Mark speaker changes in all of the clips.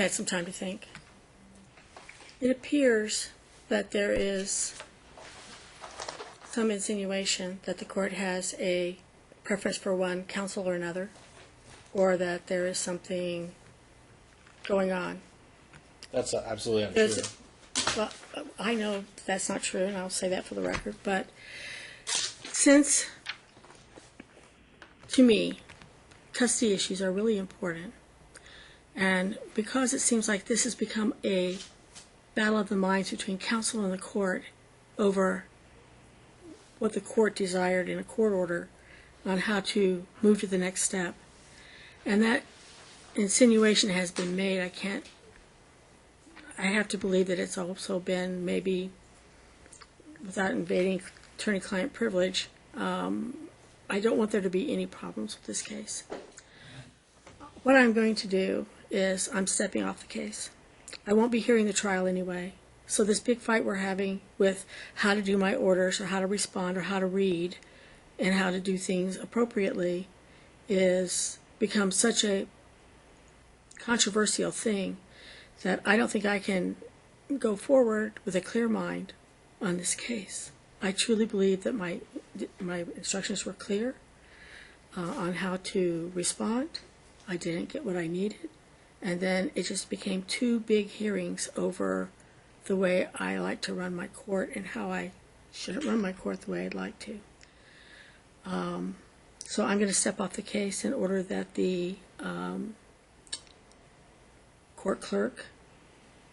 Speaker 1: I had some time to think. It appears that there is some insinuation that the court has a preference for one counsel or another, or that there is something going on.
Speaker 2: That's absolutely untrue.
Speaker 1: Well, I know that's not true, and I'll say that for the record, but since, to me, custody issues are really important, and because it seems like this has become a battle of the minds between counsel and the court over what the court desired in a court order on how to move to the next step, and that insinuation has been made, I have to believe that it's also been, maybe without invading attorney-client privilege, I don't want there to be any problems with this case. What I'm going to do is I'm stepping off the case. I won't be hearing the trial anyway, so this big fight we're having with how to do my orders or how to respond or how to read and how to do things appropriately is become such a controversial thing that I don't think I can go forward with a clear mind on this case. I truly believe that my instructions were clear on how to respond. I didn't get what I needed, and then it just became two big hearings over the way I like to run my court and how I shouldn't run my court the way I'd like to. So I'm going to step off the case in order that the court clerk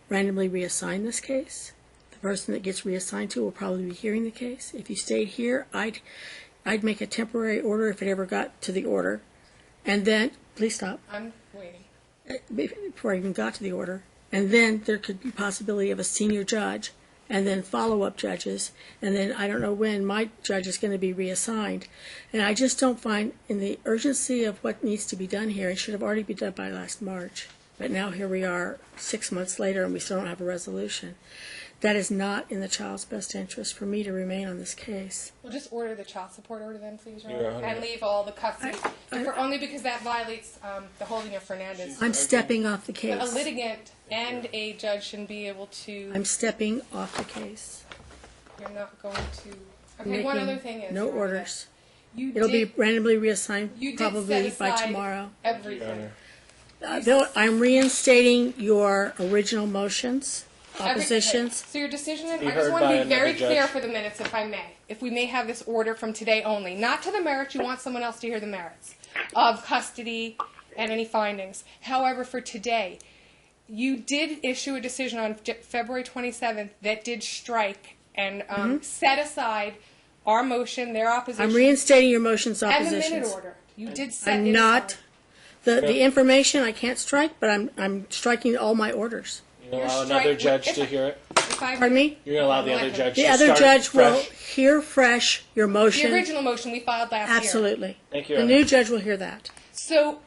Speaker 1: randomly reassign this case. The person that gets reassigned to will probably be hearing the case. If you stayed here, I'd make a temporary order if it ever got to the order. And then, please stop.
Speaker 3: I'm waiting.
Speaker 1: Before I even got to the order. And then there could be possibility of a senior judge and then follow-up judges. And then I don't know when my judge is going to be reassigned. And I just don't find in the urgency of what needs to be done here, it should have already been done by last March. But now here we are 6 months later and we still don't have a resolution. That is not in the child's best interest for me to remain on this case.
Speaker 3: We'll just order the child support order then, please,
Speaker 2: You're
Speaker 3: Ron, and leave all the custody. Only because that violates the holding of Fernandez.
Speaker 1: I'm stepping off the case.
Speaker 3: But a litigant and a judge shouldn't be able to...
Speaker 1: I'm stepping off the case.
Speaker 3: You're not going to... Okay, one other thing is...
Speaker 1: No orders.
Speaker 3: It'll
Speaker 1: be randomly reassigned probably by tomorrow.
Speaker 3: Everything.
Speaker 1: I'm reinstating your original motions, oppositions.
Speaker 3: So your decision, I just want to be very clear for the minutes, if I may. If we may have this order from today only. Not to the merits, you want someone else to hear the merits of custody and any findings. However, for today, you did issue a decision on February 27th that did strike and set aside our motion, their opposition.
Speaker 1: I'm reinstating your motions, oppositions.
Speaker 3: And the minute order. You did set
Speaker 1: I'm not. The information I can't strike, but I'm striking all my orders.
Speaker 2: You're going to allow another judge to hear it?
Speaker 1: Pardon me?
Speaker 2: You're going to allow the other judge to
Speaker 1: start fresh? The other judge will hear fresh your motion.
Speaker 3: The original motion we filed last year.
Speaker 1: Absolutely.
Speaker 2: Thank you.
Speaker 1: The new judge will hear that.
Speaker 3: So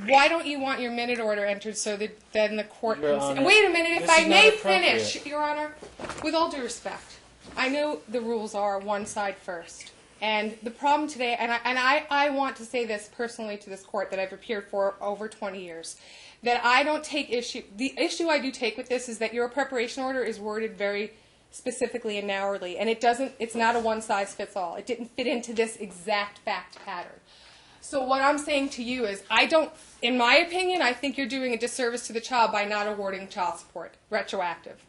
Speaker 3: why don't you want your minute order entered so that then the court
Speaker 2: Your
Speaker 3: can...
Speaker 2: Honor,
Speaker 3: Wait a minute, if
Speaker 2: this
Speaker 3: I
Speaker 2: is
Speaker 3: may
Speaker 2: not appropriate.
Speaker 3: finish, Your Honor. With all due respect, I know the rules are one side first. And the problem today, and I want to say this personally to this court that I've appeared for over 20 years, that I don't take issue. The issue I do take with this is that your preparation order is worded very specifically and narrowly, and it's not a one-size-fits-all. It didn't fit into this exact fact pattern. So what I'm saying to you is in my opinion, I think you're doing a disservice to the child by not awarding child support, retroactive.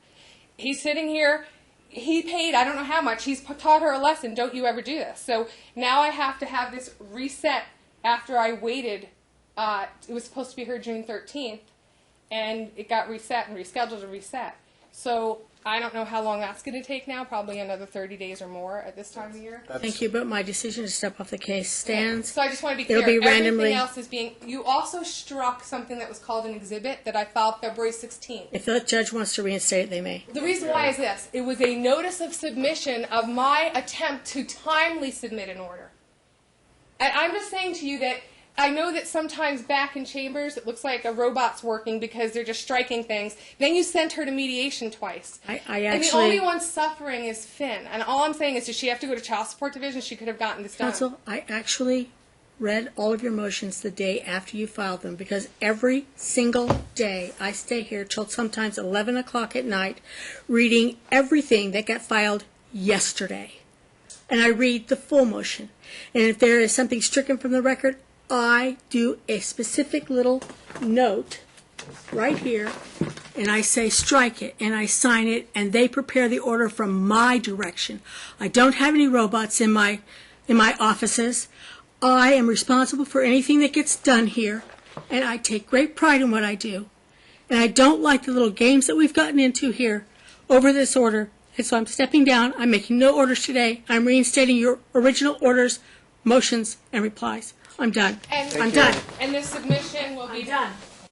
Speaker 3: He's sitting here. He paid, I don't know how much, he's taught her a lesson, don't you ever do this. So now I have to have this reset after I waited, it was supposed to be heard June 13th, and it got reset and rescheduled and reset. So I don't know how long that's going to take now, probably another 30 days or more at this time of year.
Speaker 1: Thank you, but my decision to step off the case stands.
Speaker 3: So I just want to be clear.
Speaker 1: It'll be randomly.
Speaker 3: Everything else is being... You also struck something that was called an exhibit that I filed February 16th.
Speaker 1: If the judge wants to reinstate it, they may.
Speaker 3: The reason why is this. It was a notice of submission of my attempt to timely submit an order. And I'm just saying to you that I know that sometimes back in chambers it looks like a robot's working because they're just striking things. Then you sent her to mediation twice. And the only one suffering is Finn. And all I'm saying is, does she have to go to child support division? She could have gotten this done.
Speaker 1: Counsel, I actually read all of your motions the day after you filed them, because every single day I stay here till sometimes 11 o'clock at night reading everything that got filed yesterday. And I read the full motion. And if there is something stricken from the record, I do a specific little note right here, and I say strike it, and I sign it, and they prepare the order from my direction. I don't have any robots in my offices. I am responsible for anything that gets done here, and I take great pride in what I do. And I don't like the little games that we've gotten into here over this order. And so I'm stepping down. I'm making no orders today. I'm reinstating your original orders, motions, and replies. I'm done.
Speaker 3: And
Speaker 1: I'm done.
Speaker 3: And this submission will be
Speaker 1: done.